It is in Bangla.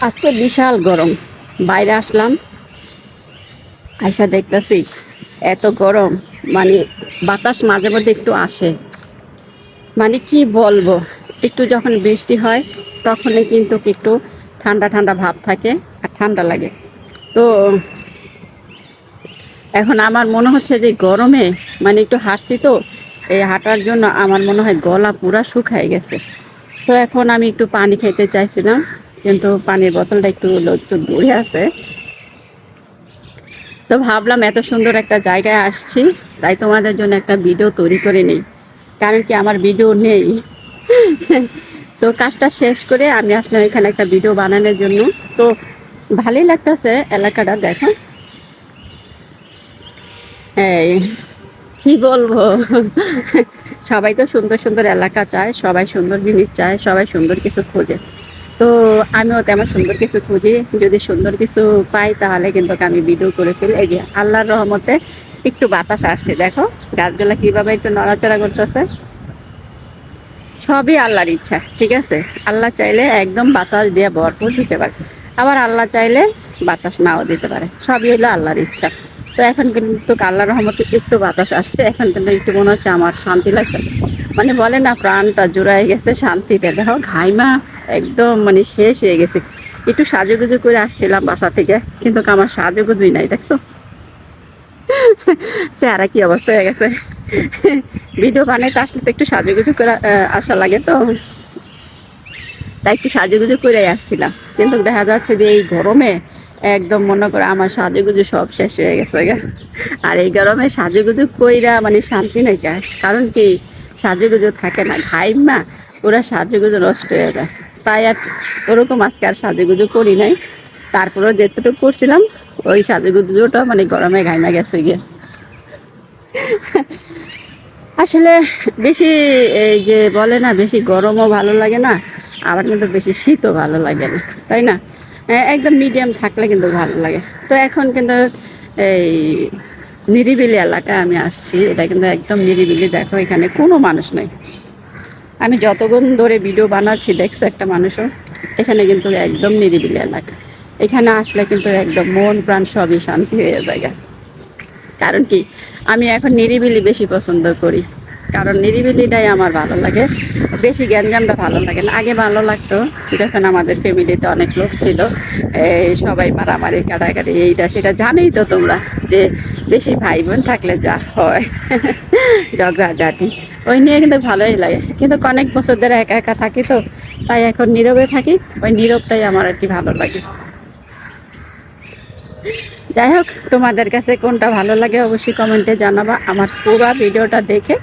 আজকে বিশাল গরম। বাইরে আসলাম, আইসা দেখতেছি এত গরম, মানে বাতাস মাঝে মধ্যে একটু আসে, মানে কি বলবো, একটু যখন বৃষ্টি হয় তখনই কিন্তু একটু ঠান্ডা ঠান্ডা ভাব থাকে আর ঠান্ডা লাগে। তো এখন আমার মনে হচ্ছে যে গরমে মানে একটু হাঁটছি, তো এই হাঁটার জন্য আমার মনে হয় গলা পুরা শুকায় গেছে। তো এখন আমি একটু পানি খেতে চাইছিলাম, কিন্তু পানির বোতলটা একটু দূরে আছে। তো ভাবলাম এত সুন্দর একটা জায়গায় আসছি, তাই তোমাদের জন্য একটা ভিডিও তৈরি করে নিই, কারণ কি আমার ভিডিও নেই। তো কাজটা শেষ করে আমি আসলাম এখানে একটা ভিডিও বানানোর জন্য। তো ভালোই লাগতেছে এলাকাটা, দেখো। এই কি বলবো, সবাই তো সুন্দর সুন্দর এলাকা চায়, সবাই সুন্দর জিনিস চায়, সবাই সুন্দর কিছু খোঁজে। তো আমিও তেমন সুন্দর কিছু খুঁজি, যদি সুন্দর কিছু পাই তাহলে কিন্তু আমি ভিডিও করে ফেলি। এই যে আল্লাহর রহমতে একটু বাতাস আসছে, দেখো গাছগুলা কিভাবে একটু নড়াচড়া করতেছে। সবই আল্লাহর ইচ্ছা, ঠিক আছে। আল্লাহ চাইলে একদম বাতাস দিয়ে ভরপুর দিতে পারে, আবার আল্লাহ চাইলে বাতাস নাও দিতে পারে, সবই হলো আল্লাহর ইচ্ছা। তো এখন কিন্তু আল্লাহর রহমতে একটু বাতাস আসছে, এখন কিন্তু একটু মনে হচ্ছে আমার শান্তি লাগতেছে। মানে বলে না, প্রাণটা জোড়ায় গেছে শান্তিতে। দেখো ঘাইমা একদম মানে শেষ হয়ে গেছে। একটু সাজুগুজু করে আসছিলাম বাসা থেকে, কিন্তু আমার সাজুগুজুই নাই, দেখছো চেহারা কি অবস্থা হয়ে গেছে। ভিডিও বানাইতে আসলে তো একটু সাজুগুজু করে আসা লাগে, তো তাই একটু সাজুগুজু করে আসছিলাম। কিন্তু দেখা যাচ্ছে যে এই গরমে একদম মনে করে আমার সাজুগুজু সব শেষ হয়ে গেছে গা। আর এই গরমে সাজুগুজু কইরা মানে শান্তি নাই গা, কারণ কি সাজুগুজু থাকে না, ঘাইমা ওরা সাজুগুজু নষ্ট হয়ে যায়। তাই আর ওরকম আজকে আর সাজুগুজু করি নাই। তারপরেও যেটুকু করছিলাম ওই সাজুগুজুটা মানে গরমে ঘাইমা গেছে গিয়ে। আসলে বেশি এই যে বলে না, বেশি গরমও ভালো লাগে না, আবার কিন্তু বেশি শীতও ভালো লাগে না, তাই না। একদম মিডিয়াম থাকলে কিন্তু ভালো লাগে। তো এখন কিন্তু এই নিরিবিলি এলাকায় আমি আসছি, এটা কিন্তু একদম নিরিবিলি, দেখো এখানে কোনো মানুষ নেই। আমি যতক্ষণ ধরে ভিডিও বানাচ্ছি দেখছো একটা মানুষও, এখানে কিন্তু একদম নিরিবিলি এলাকা। এখানে আসলে কিন্তু একদম মন প্রাণ সবই শান্তি হয়ে যায়। কারণ কি আমি এখন নিরিবিলি বেশি পছন্দ করি, কারণ নিরিবিলিটাই আমার ভালো লাগে, বেশি গ্যাঞ্জামটা ভালো লাগে না। আগে ভালো লাগতো যখন আমাদের ফ্যামিলিতে অনেক লোক ছিল, এই সবাই মারামারি কাটাকাটি এইটা সেটা, জানোই তো তোমরা যে বেশি ভাই বোন থাকলে যা হয় ঝগড়াঝাটি, ওই নিয়ে কিন্তু ভালোই লাগে। কিন্তু অনেক বছর ধরে একা একা থাকি, তো তাই এখন নীরবে থাকি, ওই নীরবটাই আমার আর কি ভালো লাগে। যাই হোক, তোমাদের কাছে কোনটা ভালো লাগে অবশ্যই কমেন্টে জানাবা। আমার পুরো ভিডিওটা দেখে